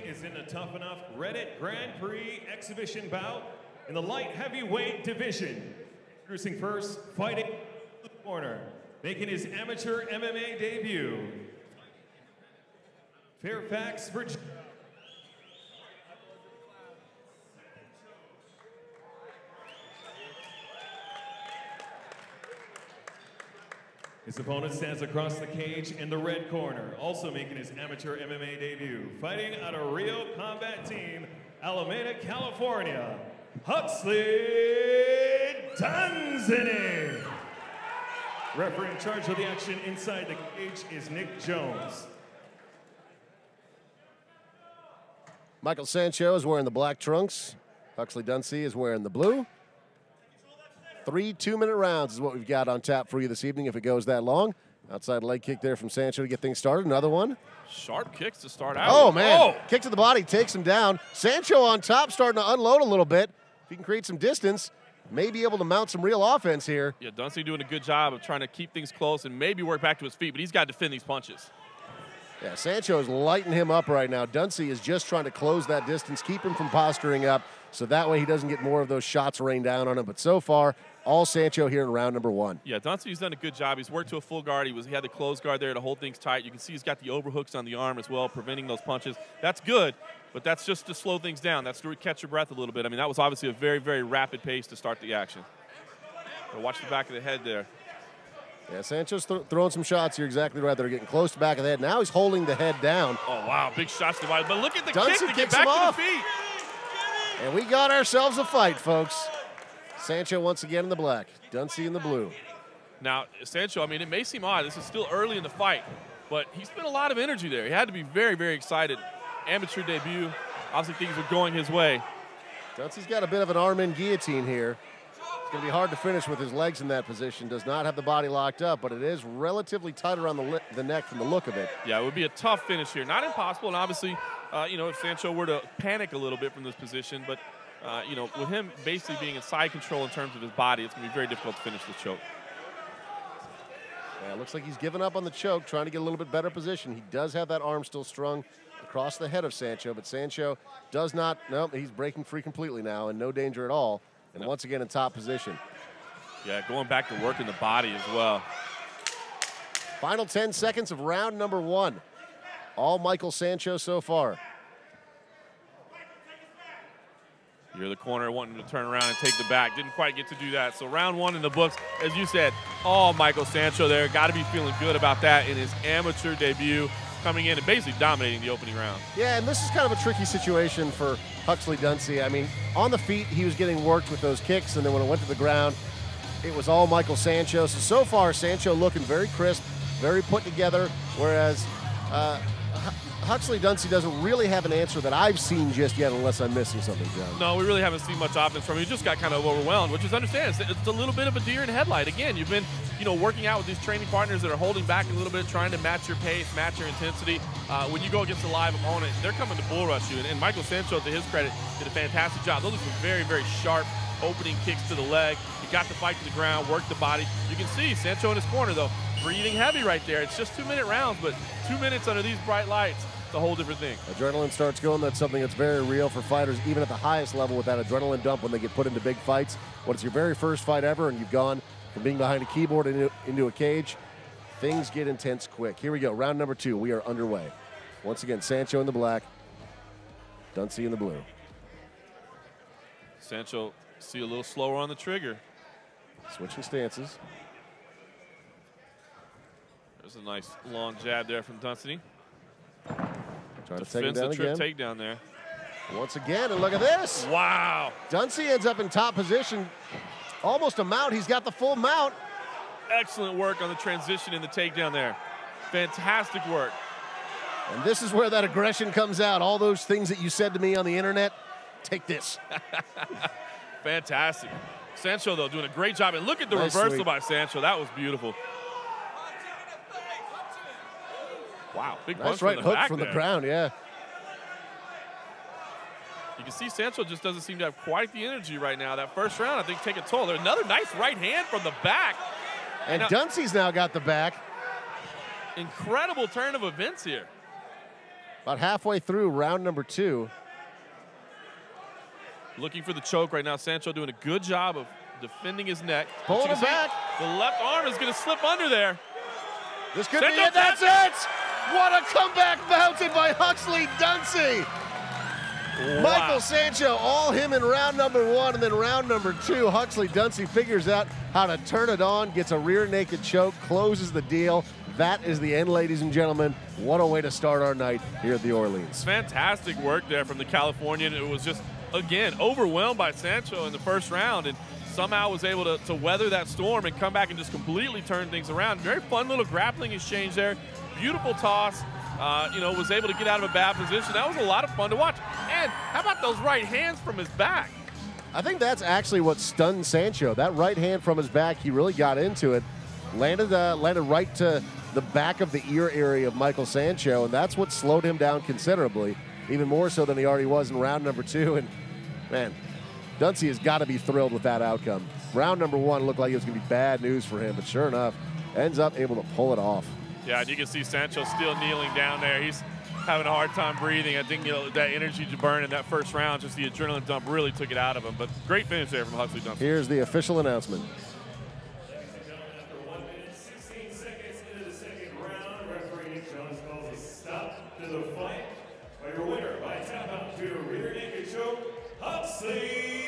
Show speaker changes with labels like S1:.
S1: is in the Tuff-N-Uff Reddit Grand Prix exhibition bout in the light heavyweight division. Introducing first, fighting in the corner, making his amateur MMA debut. Fairfax, Virginia. His opponent stands across the cage in the red corner, also making his amateur MMA debut. Fighting out of Rio Combat Team, Alameda, California, Huxley Dunsany. Referee in charge of the action inside the cage is Nick Jones.
S2: Michael Sancho is wearing the black trunks. Huxley Dunsany is wearing the blue. 3 2-minute rounds is what we've got on tap for you this evening if it goes that long. Outside leg kick there from Sancho to get things started. Another one.
S3: Sharp kicks to start out.
S2: Oh, man. Oh. Kick to the body takes him down. Sancho on top starting to unload a little bit. If he can create some distance, may be able to mount some real offense here.
S3: Yeah, Dunsany doing a good job of trying to keep things close and maybe work back to his feet, but he's got to defend these punches.
S2: Yeah, Sancho is lighting him up right now. Dunsany is just trying to close that distance, keep him from posturing up, so that way he doesn't get more of those shots rained down on him. But so far, all Sancho here in round number 1.
S3: Yeah, Dunsany's done a good job. He's worked to a full guard. He had the closed guard there to hold things tight. You can see he's got the overhooks on the arm as well, preventing those punches. That's good, but that's just to slow things down. That's to catch your breath a little bit. I mean, that was obviously a very, very rapid pace to start the action. But watch the back of the head there.
S2: Yeah, Sancho's throwing some shots. You're exactly right. They're getting close to the back of the head. Now he's holding the head down.
S3: Oh, wow, big shots to the body. But look at the
S2: Dunsany
S3: kick to get back to the feet.
S2: And we got ourselves a fight, folks. Sancho once again in the black, Dunsany in the blue.
S3: Now, Sancho, I mean, it may seem odd. This is still early in the fight, but he spent a lot of energy there. He had to be very, very excited. Amateur debut. Obviously, things were going his way.
S2: Dunsany's got a bit of an arm-in guillotine here. It's going to be hard to finish with his legs in that position. Does not have the body locked up, but it is relatively tight around the neck from the look of it.
S3: Yeah, it would be a tough finish here. Not impossible, and obviously, you know, if Sancho were to panic a little bit from this position, but you know, with him basically being in side control in terms of his body, it's going to be very difficult to finish the choke.
S2: Yeah, it looks like he's given up on the choke, trying to get a little bit better position. He does have that arm still strung across the head of Sancho, but Sancho does not, nope, he's breaking free completely now and no danger at all. And once again in top position.
S3: Yeah, going back to working the body as well.
S2: Final 10 seconds of round number 1. All Michael Sancho so far.
S3: You're the corner wanting to turn around and take the back. Didn't quite get to do that. So round 1 in the books, as you said, all Michael Sancho there. Got to be feeling good about that in his amateur debut, coming in and basically dominating the opening round.
S2: Yeah, and this is kind of a tricky situation for Huxley Dunsany. I mean, on the feet, he was getting worked with those kicks, and then when it went to the ground, it was all Michael Sancho. So far, Sancho looking very crisp, very put together, whereas Huxley Dunsany doesn't really have an answer that I've seen just yet, unless I'm missing something, John.
S3: No, we really haven't seen much offense from him. He just got kind of overwhelmed, which is understandable. It's a little bit of a deer in headlight. Again, you've been, you know, working out with these training partners that are holding back a little bit, trying to match your pace, match your intensity. When you go against a live opponent, they're coming to bull rush you. And Michael Sancho, to his credit, did a fantastic job. Those are some very, very sharp opening kicks to the leg. He got the fight to the ground, worked the body. You can see Sancho in his corner, though, breathing heavy right there. It's just 2-minute rounds, but 2 minutes under these bright lights, it's a whole different thing.
S2: Adrenaline starts going. That's something that's very real for fighters, even at the highest level, with that adrenaline dump when they get put into big fights. When it's your very first fight ever and you've gone from being behind a keyboard into a cage, things get intense quick. Here we go, round number 2. We are underway. Once again, Sancho in the black, Dunsany in the blue.
S3: Sancho, see a little slower on the trigger.
S2: Switching stances.
S3: There's a nice long jab there from Dunsany.
S2: Trying to take him down again.
S3: Takedown there.
S2: Once again, and look at this.
S3: Wow.
S2: Dunsany ends up in top position. Almost a mount. He's got the full mount.
S3: Excellent work on the transition in the takedown there. Fantastic work.
S2: And this is where that aggression comes out. All those things that you said to me on the internet, take this.
S3: Fantastic. Sancho, though, doing a great job. And look at the reversal by Sancho. That was beautiful. Wow, big punch
S2: right
S3: from the
S2: hook
S3: back
S2: from
S3: there.
S2: the ground, yeah.
S3: You can see Sancho just doesn't seem to have quite the energy right now. That first round, I think, take a toll. There's another nice right hand from the back.
S2: And Dunsany's now got the back.
S3: Incredible turn of events here.
S2: About halfway through round number 2.
S3: Looking for the choke right now. Sancho doing a good job of defending his neck.
S2: Pulling him back.
S3: The left arm is going to slip under there.
S2: This could be it. That's it. What a comeback mounted by Huxley Dunsany. Wow. Michael Sancho, all him in round number 1, and then round number 2, Huxley Dunsany figures out how to turn it on, gets a rear naked choke, closes the deal. That is the end, ladies and gentlemen. What a way to start our night here at the Orleans.
S3: Fantastic work there from the Californian. It was just, again, overwhelmed by Sancho in the first round, and somehow was able to weather that storm and come back and just completely turn things around. Very fun little grappling exchange there. Beautiful toss. You know, was able to get out of a bad position. That was a lot of fun to watch. And how about those right hands from his back?
S2: I think that's actually what stunned Sancho. That right hand from his back, he really got into it. Landed right to the back of the ear area of Michael Sancho, and that's what slowed him down considerably, even more so than he already was in round number 2. And, man, Dunsany has got to be thrilled with that outcome. Round number 1 looked like it was going to be bad news for him, but sure enough, ends up able to pull it off.
S3: Yeah, and you can see Sancho still kneeling down there. He's having a hard time breathing. I think, you know, that energy to burn in that first round, just the adrenaline dump really took it out of him. But great finish there from Huxley Dunsany.
S2: Here's the official announcement.
S1: After 1 minute, 16 seconds into the second round, referee Jones calls a stop to the fight. By your winner by tap out to a rear naked choke, Huxley